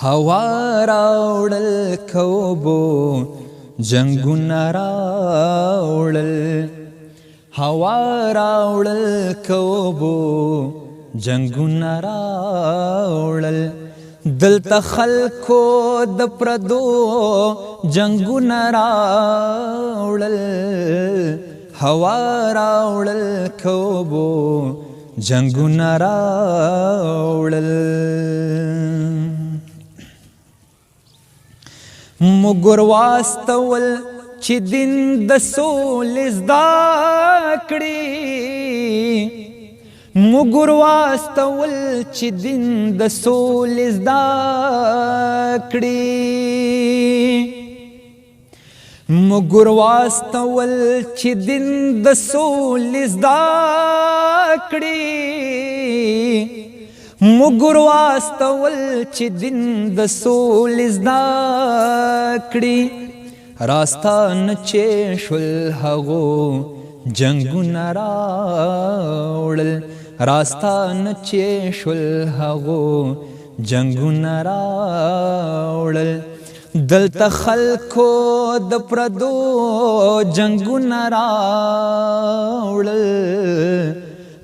هوا راوړل کوبو جنگونه راوړل هوا راوړل کوبو جنگونه راوړل دلته خلکو د پردو جنگونه راوړل هوا راوړل کوبو جنگونه راوړل مګر واستول چې دین د سولې زده کړي مګر واستول چې دین د سولې زده کړي مګر واستول چې دین د سولې زده کړي مګر واستول چې دین د سولې زده کړي راستان چې شول هغو جنگونه راوړل راستان چې شول هغو جنگونه راوړل دلته خلکو د پردو جنگونه راوړل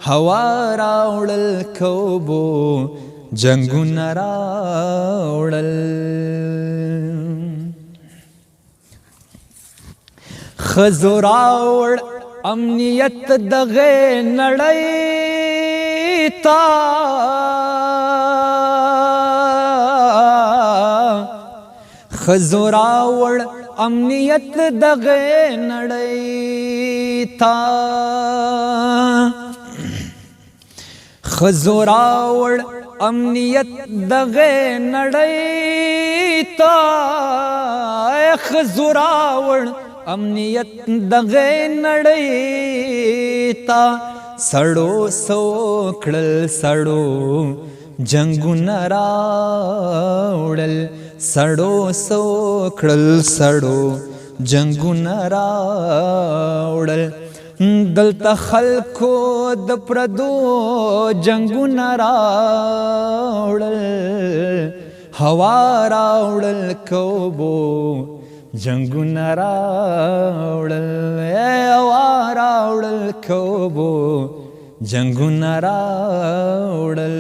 هوا راوړل کوبو جنگونه راوړل ښځو راوړ امنیت دغې نړۍ ته ښځو راوړ امنیت دغې نړۍ ته ښځو راوړ امنیت دغې نړۍ ته ښځو راوړ امنیت دغې نړۍ ته سړو سو کړل سړو جنگونه راوړل سړو سو کړل سړو جنگونه راوړل دلته خلکو د پردو جنگونه راوړل هوا راوړل کوبو جنگونه راوړل هوا راوړل کوبو جنگونه راوړل